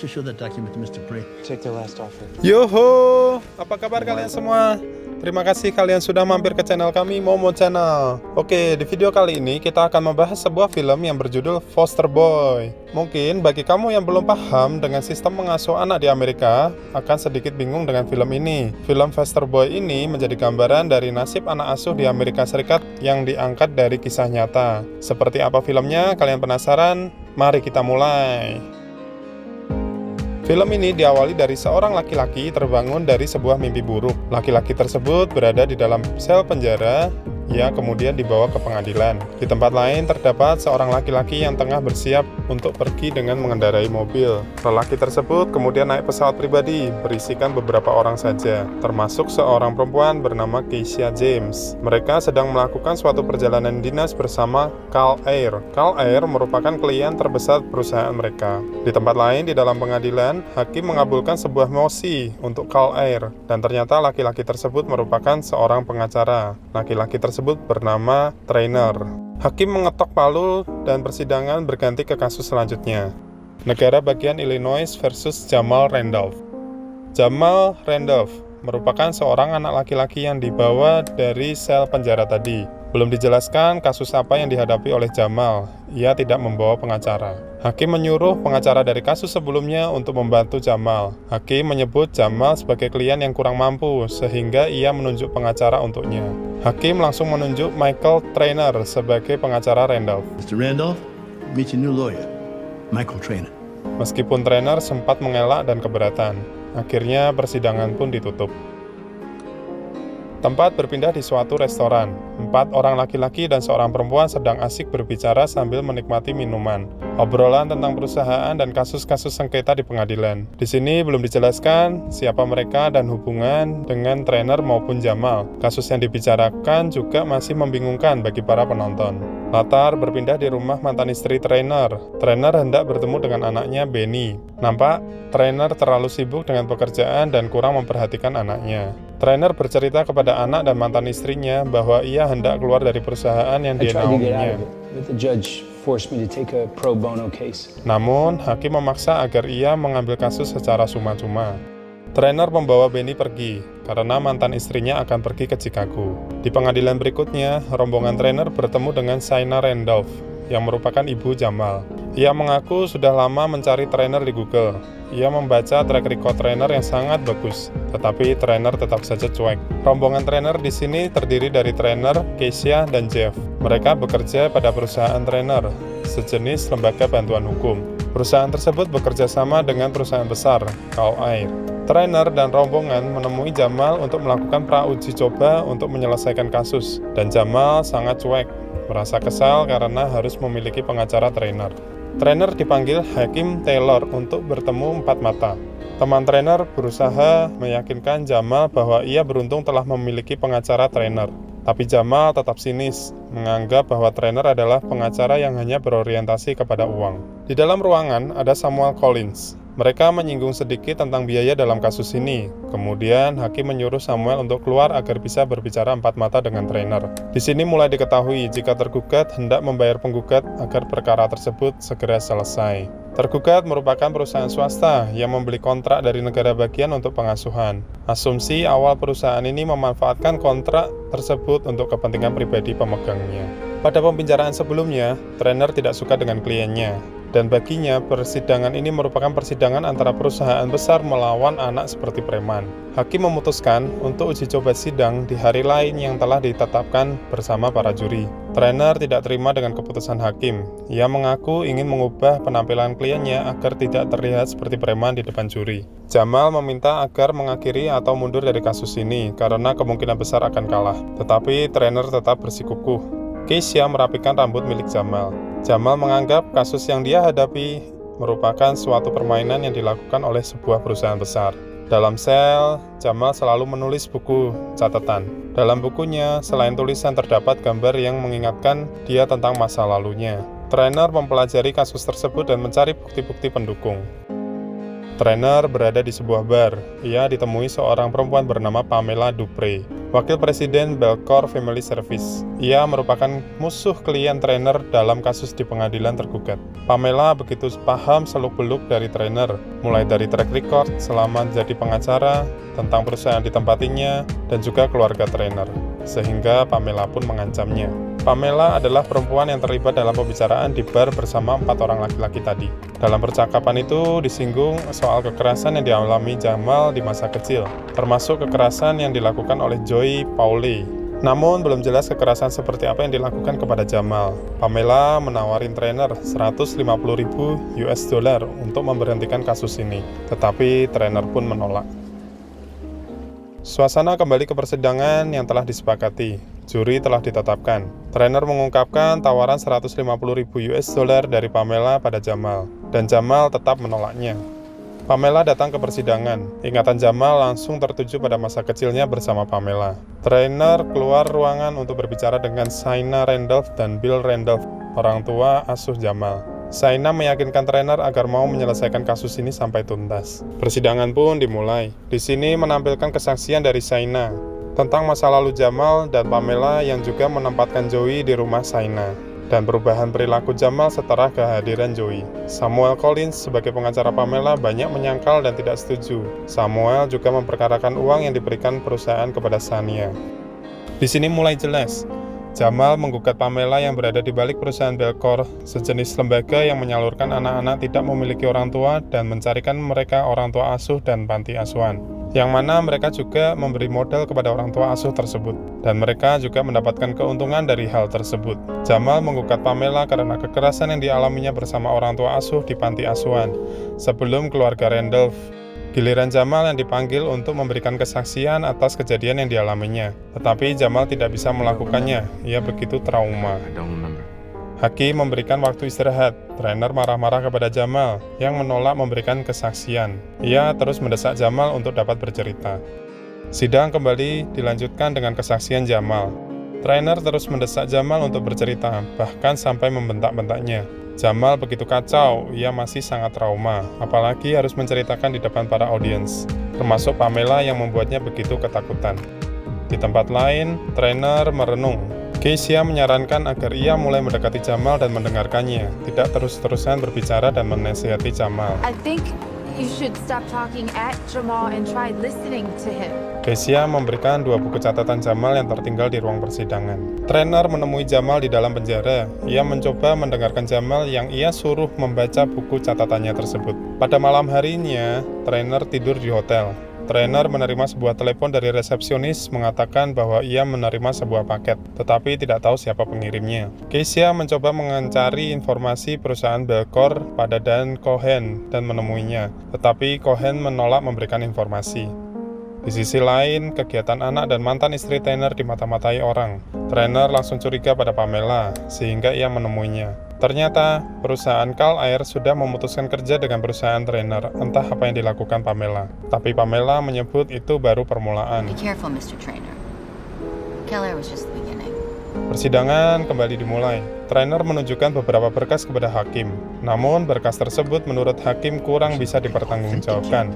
to show that document to Mr. Prey. Take their last offer. Yoho, apa kabar kalian semua? Terima kasih kalian sudah mampir ke channel kami, Momo Channel. Oke, di video kali ini kita akan membahas sebuah film yang berjudul Foster Boy. Mungkin bagi kamu yang belum paham dengan sistem mengasuh anak di Amerika, akan sedikit bingung dengan film ini. Film Foster Boy ini menjadi gambaran dari nasib anak asuh di Amerika Serikat yang diangkat dari kisah nyata. Seperti apa filmnya? Kalian penasaran? Mari kita mulai. Film ini diawali dari seorang laki-laki terbangun dari sebuah mimpi buruk. Laki-laki tersebut berada di dalam sel penjara. Ia kemudian dibawa ke pengadilan. Di tempat lain terdapat seorang laki-laki yang tengah bersiap untuk pergi dengan mengendarai mobil. Lelaki tersebut kemudian naik pesawat pribadi berisikan beberapa orang saja, termasuk seorang perempuan bernama Keisha James. Mereka sedang melakukan suatu perjalanan dinas bersama Cal Air. Cal Air merupakan klien terbesar perusahaan mereka. Di tempat lain di dalam pengadilan, hakim mengabulkan sebuah mosi untuk Cal Air, dan ternyata laki-laki tersebut merupakan seorang pengacara. Laki-laki tersebut bernama Trainer. Hakim mengetok palu dan persidangan berganti ke kasus selanjutnya. Negara bagian Illinois versus Jamal Randolph. Jamal Randolph merupakan seorang anak laki-laki yang dibawa dari sel penjara tadi. Belum dijelaskan kasus apa yang dihadapi oleh Jamal. Ia tidak membawa pengacara. Hakim menyuruh pengacara dari kasus sebelumnya untuk membantu Jamal. Hakim menyebut Jamal sebagai klien yang kurang mampu, sehingga ia menunjuk pengacara untuknya. Hakim langsung menunjuk Michael Trainer sebagai pengacara Randolph. Mr. Randolph, meet your new lawyer, Michael Trainer. Meskipun Trainer sempat mengelak dan keberatan, akhirnya persidangan pun ditutup. Tempat berpindah di suatu restoran. 4 orang laki-laki dan seorang perempuan sedang asik berbicara sambil menikmati minuman. Obrolan tentang perusahaan dan kasus-kasus sengketa di pengadilan. Di sini belum dijelaskan siapa mereka dan hubungan dengan Trainer maupun Jamal. Kasus yang dibicarakan juga masih membingungkan bagi para penonton. Latar berpindah di rumah mantan istri Trainer. Trainer hendak bertemu dengan anaknya Benny. Nampak Trainer terlalu sibuk dengan pekerjaan dan kurang memperhatikan anaknya. Trainer bercerita kepada anak dan mantan istrinya bahwa ia hendak keluar dari perusahaan yang dinaunginya. Namun, hakim memaksa agar ia mengambil kasus secara cuma-cuma. Trainer membawa Benny pergi, karena mantan istrinya akan pergi ke Chicago. Di pengadilan berikutnya, rombongan Trainer bertemu dengan Shaina Randolph, yang merupakan ibu Jamal. Ia mengaku sudah lama mencari Trainer di Google. Ia membaca track record Trainer yang sangat bagus, tetapi Trainer tetap saja cuek. Rombongan Trainer di sini terdiri dari Trainer, Keisha, dan Jeff. Mereka bekerja pada perusahaan Trainer, sejenis lembaga bantuan hukum. Perusahaan tersebut bekerja sama dengan perusahaan besar, Cal Air. Trainer dan rombongan menemui Jamal untuk melakukan pra-uji coba untuk menyelesaikan kasus, dan Jamal sangat cuek, merasa kesal karena harus memiliki pengacara Trainer. Trainer dipanggil Hakim Taylor untuk bertemu 4 mata. Teman Trainer berusaha meyakinkan Jamal bahwa ia beruntung telah memiliki pengacara Trainer. Tapi Jamal tetap sinis, menganggap bahwa Trainer adalah pengacara yang hanya berorientasi kepada uang. Di dalam ruangan ada Samuel Collins. Mereka menyinggung sedikit tentang biaya dalam kasus ini. Kemudian, hakim menyuruh Samuel untuk keluar agar bisa berbicara 4 mata dengan Trainer. Di sini mulai diketahui jika tergugat hendak membayar penggugat agar perkara tersebut segera selesai. Tergugat merupakan perusahaan swasta yang membeli kontrak dari negara bagian untuk pengasuhan. Asumsi awal perusahaan ini memanfaatkan kontrak tersebut untuk kepentingan pribadi pemegangnya. Pada pembicaraan sebelumnya, Trainer tidak suka dengan kliennya. Dan baginya, persidangan ini merupakan persidangan antara perusahaan besar melawan anak seperti preman. Hakim memutuskan untuk uji coba sidang di hari lain yang telah ditetapkan bersama para juri. Trainer tidak terima dengan keputusan hakim. Ia mengaku ingin mengubah penampilan kliennya agar tidak terlihat seperti preman di depan juri. Jamal meminta agar mengakhiri atau mundur dari kasus ini karena kemungkinan besar akan kalah. Tetapi Trainer tetap bersikukuh. Keisha merapikan rambut milik Jamal. Jamal menganggap kasus yang dia hadapi merupakan suatu permainan yang dilakukan oleh sebuah perusahaan besar. Dalam sel, Jamal selalu menulis buku catatan. Dalam bukunya, selain tulisan terdapat gambar yang mengingatkan dia tentang masa lalunya. Trainer mempelajari kasus tersebut dan mencari bukti-bukti pendukung. Trainer berada di sebuah bar. Ia ditemui seorang perempuan bernama Pamela Dupre, wakil presiden Belcour Family Service. Ia merupakan musuh klien trainer dalam kasus di pengadilan tergugat. Pamela begitu paham seluk-beluk dari trainer, mulai dari track record selama jadi pengacara, tentang perusahaan ditempatinya, dan juga keluarga trainer, sehingga Pamela pun mengancamnya. Pamela adalah perempuan yang terlibat dalam pembicaraan di bar bersama 4 orang laki-laki tadi. Dalam percakapan itu disinggung soal kekerasan yang dialami Jamal di masa kecil, termasuk kekerasan yang dilakukan oleh Joy Paule. Namun belum jelas kekerasan seperti apa yang dilakukan kepada Jamal. Pamela menawarin trainer 150.000 US dollar untuk memberhentikan kasus ini, tetapi trainer pun menolak. Suasana kembali ke persidangan yang telah disepakati. Juri telah ditetapkan. Trainer mengungkapkan tawaran 150.000 US dollar dari Pamela pada Jamal, dan Jamal tetap menolaknya. Pamela datang ke persidangan. Ingatan Jamal langsung tertuju pada masa kecilnya bersama Pamela. Trainer keluar ruangan untuk berbicara dengan Shaina Randolph dan Bill Randolph, orang tua asuh Jamal. Shaina meyakinkan trainer agar mau menyelesaikan kasus ini sampai tuntas. Persidangan pun dimulai. Di sini menampilkan kesaksian dari Shaina tentang masa lalu Jamal dan Pamela yang juga menempatkan Joey di rumah Shaina, dan perubahan perilaku Jamal setelah kehadiran Joey. Samuel Collins sebagai pengacara Pamela banyak menyangkal dan tidak setuju. Samuel juga memperkarakan uang yang diberikan perusahaan kepada Shania. Di sini mulai jelas. Jamal menggugat Pamela yang berada di balik perusahaan Belcour, sejenis lembaga yang menyalurkan anak-anak tidak memiliki orang tua dan mencarikan mereka orang tua asuh dan panti asuhan, yang mana mereka juga memberi modal kepada orang tua asuh tersebut, dan mereka juga mendapatkan keuntungan dari hal tersebut. Jamal menggugat Pamela karena kekerasan yang dialaminya bersama orang tua asuh di panti asuhan, sebelum keluarga Randolph. Giliran Jamal yang dipanggil untuk memberikan kesaksian atas kejadian yang dialaminya, tetapi Jamal tidak bisa melakukannya, ia begitu trauma. Hakim memberikan waktu istirahat. Trainer marah-marah kepada Jamal yang menolak memberikan kesaksian. Ia terus mendesak Jamal untuk dapat bercerita. Sidang kembali dilanjutkan dengan kesaksian Jamal. Trainer terus mendesak Jamal untuk bercerita, bahkan sampai membentak-bentaknya. Jamal begitu kacau, ia masih sangat trauma, apalagi harus menceritakan di depan para audiens, termasuk Pamela yang membuatnya begitu ketakutan. Di tempat lain, trainer merenung. Keisha menyarankan agar ia mulai mendekati Jamal dan mendengarkannya, tidak terus-terusan berbicara dan menasihati Jamal. I think you should stop talking at Jamal and try listening to him. Keisha memberikan 2 buku catatan Jamal yang tertinggal di ruang persidangan. Trainer menemui Jamal di dalam penjara. Ia mencoba mendengarkan Jamal yang ia suruh membaca buku catatannya tersebut. Pada malam harinya, trainer tidur di hotel. Trainer menerima sebuah telepon dari resepsionis mengatakan bahwa ia menerima sebuah paket, tetapi tidak tahu siapa pengirimnya. Keisha mencoba mencari informasi perusahaan Belcour pada Dan Cohen dan menemuinya, tetapi Cohen menolak memberikan informasi. Di sisi lain, kegiatan anak dan mantan istri trainer dimata-matai orang. Trainer langsung curiga pada Pamela, sehingga ia menemuinya. Ternyata, perusahaan Cal Air sudah memutuskan kerja dengan perusahaan trainer, entah apa yang dilakukan Pamela. Tapi Pamela menyebut itu baru permulaan. Be careful, Mr. Trainer. Cal Air was just the beginning. Persidangan kembali dimulai. Trainer menunjukkan beberapa berkas kepada hakim. Namun, berkas tersebut menurut hakim kurang bisa dipertanggungjawabkan.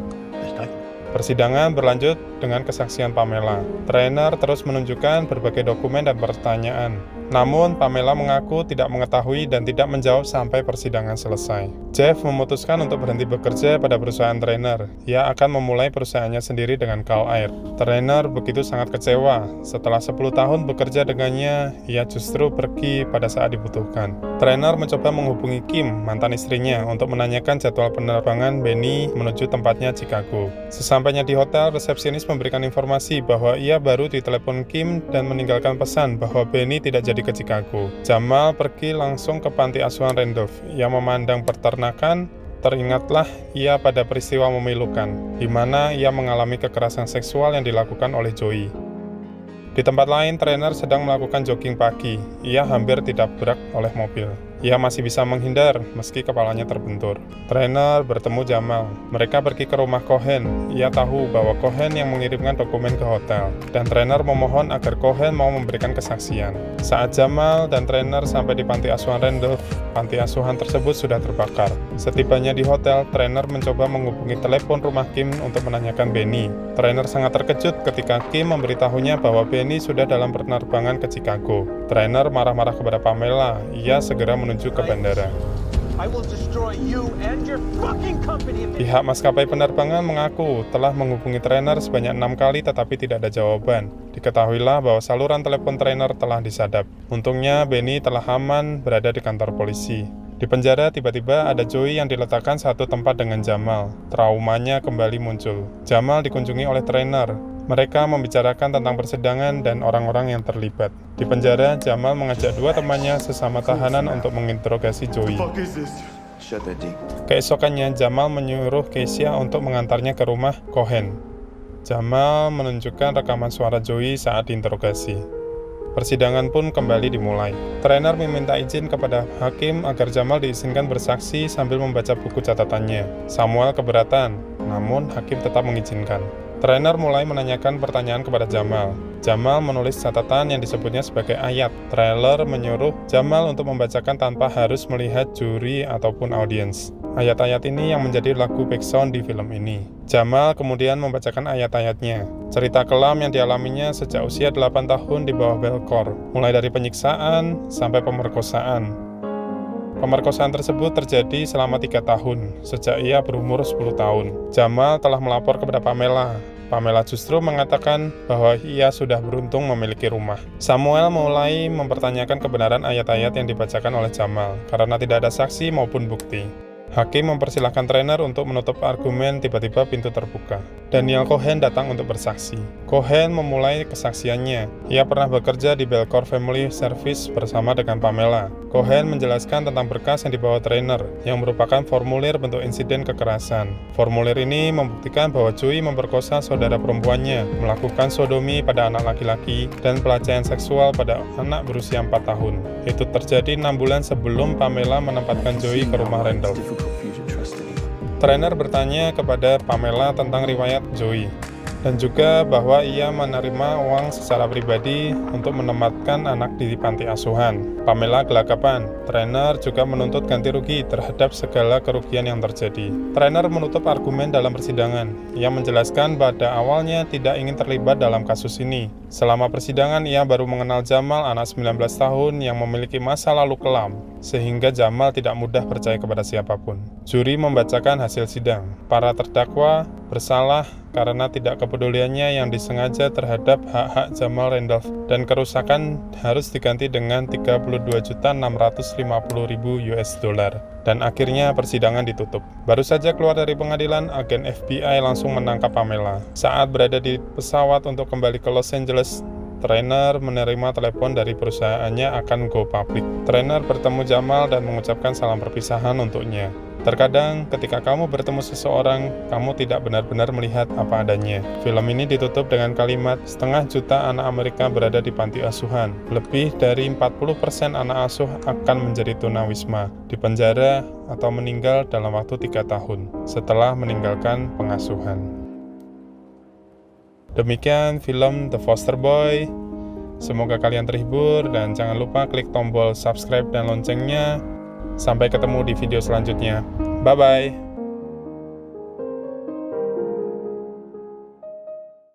Persidangan berlanjut dengan kesaksian Pamela. Trainer terus menunjukkan berbagai dokumen dan pertanyaan. Namun, Pamela mengaku tidak mengetahui dan tidak menjawab sampai persidangan selesai. Jeff memutuskan untuk berhenti bekerja pada perusahaan trainer. Ia akan memulai perusahaannya sendiri dengan Cal Air. Trainer begitu sangat kecewa. Setelah 10 tahun bekerja dengannya, ia justru pergi pada saat dibutuhkan. Trainer mencoba menghubungi Kim, mantan istrinya, untuk menanyakan jadwal penerbangan Benny menuju tempatnya Chicago. Sesampainya di hotel, resepsionis memberikan informasi bahwa ia baru ditelepon Kim dan meninggalkan pesan bahwa Benny tidak jadi ke Chicago. Jamal pergi langsung ke panti asuhan Randolph. Ia memandang peternakan. Teringatlah ia pada peristiwa memilukan, di mana ia mengalami kekerasan seksual yang dilakukan oleh Joey. Di tempat lain, trainer sedang melakukan jogging pagi. Ia hampir ditabrak oleh mobil. Ia masih bisa menghindar meski kepalanya terbentur. Trainer bertemu Jamal. Mereka pergi ke rumah Cohen. Ia tahu bahwa Cohen yang mengirimkan dokumen ke hotel, dan trainer memohon agar Cohen mau memberikan kesaksian. Saat Jamal dan trainer sampai di panti asuhan Randolph, panti asuhan tersebut sudah terbakar. Setibanya di hotel, trainer mencoba menghubungi telepon rumah Kim untuk menanyakan Benny. Trainer sangat terkejut ketika Kim memberitahunya bahwa Benny sudah dalam penerbangan ke Chicago. Trainer marah-marah kepada Pamela. Ia segera menuju ke bandara. Pihak maskapai penerbangan mengaku telah menghubungi trainer sebanyak 6 kali tetapi tidak ada jawaban. Diketahuilah bahwa saluran telepon trainer telah disadap. Untungnya Benny telah aman berada di kantor polisi. Di penjara tiba-tiba ada Joey yang diletakkan satu tempat dengan Jamal. Traumanya kembali muncul. Jamal dikunjungi oleh trainer. Mereka membicarakan tentang persidangan dan orang-orang yang terlibat. Di penjara, Jamal mengajak dua temannya sesama tahanan untuk menginterogasi Joey. Keesokannya, Jamal menyuruh Keisha untuk mengantarnya ke rumah Cohen. Jamal menunjukkan rekaman suara Joey saat diinterogasi. Persidangan pun kembali dimulai. Trainer meminta izin kepada hakim agar Jamal diizinkan bersaksi sambil membaca buku catatannya. Samuel keberatan, namun hakim tetap mengizinkan. Trainer mulai menanyakan pertanyaan kepada Jamal. Jamal menulis catatan yang disebutnya sebagai ayat. Trailer menyuruh Jamal untuk membacakan tanpa harus melihat juri ataupun audiens. Ayat-ayat ini yang menjadi lagu background di film ini. Jamal kemudian membacakan ayat-ayatnya. Cerita kelam yang dialaminya sejak usia 8 tahun di bawah Belcor, mulai dari penyiksaan sampai pemerkosaan. Pemerkosaan tersebut terjadi selama 3 tahun, sejak ia berumur 10 tahun. Jamal telah melapor kepada Pamela. Pamela justru mengatakan bahwa ia sudah beruntung memiliki rumah. Samuel mulai mempertanyakan kebenaran ayat-ayat yang dibacakan oleh Jamal, karena tidak ada saksi maupun bukti. Hakim mempersilahkan trainer untuk menutup argumen. Tiba-tiba pintu terbuka. Daniel Cohen datang untuk bersaksi. Cohen memulai kesaksiannya. Ia pernah bekerja di Belcor Family Service bersama dengan Pamela. Cohen menjelaskan tentang berkas yang dibawa trainer, yang merupakan formulir bentuk insiden kekerasan. Formulir ini membuktikan bahwa Joey memperkosa saudara perempuannya, melakukan sodomi pada anak laki-laki, dan pelecehan seksual pada anak berusia 4 tahun. Itu terjadi 6 bulan sebelum Pamela menempatkan Joey ke rumah Randolph. Trainer bertanya kepada Pamela tentang riwayat Joey, dan juga bahwa ia menerima uang secara pribadi untuk menempatkan anak di panti asuhan. Pamela gelagapan. Trainer juga menuntut ganti rugi terhadap segala kerugian yang terjadi. Trainer menutup argumen dalam persidangan. Ia menjelaskan pada awalnya tidak ingin terlibat dalam kasus ini. Selama persidangan, ia baru mengenal Jamal, anak 19 tahun yang memiliki masa lalu kelam, sehingga Jamal tidak mudah percaya kepada siapapun. Juri membacakan hasil sidang. Para terdakwa bersalah karena tidak kepeduliannya yang disengaja terhadap hak-hak Jamal Randolph, dan kerusakan harus diganti dengan 32.650.000 US dollar. Dan akhirnya persidangan ditutup. Baru saja keluar dari pengadilan, agen FBI langsung menangkap Pamela. Saat berada di pesawat untuk kembali ke Los Angeles, Trainer menerima telepon dari perusahaannya akan go public. Trainer bertemu Jamal dan mengucapkan salam perpisahan untuknya. Terkadang, ketika kamu bertemu seseorang, kamu tidak benar-benar melihat apa adanya. Film ini ditutup dengan kalimat, 500 juta anak Amerika berada di panti asuhan. Lebih dari 40% anak asuh akan menjadi tunawisma, dipenjara, atau meninggal dalam waktu 3 tahun setelah meninggalkan pengasuhan. Demikian film The Foster Boy. Semoga kalian terhibur, dan jangan lupa klik tombol subscribe dan loncengnya. Sampai ketemu di video selanjutnya. Bye-bye.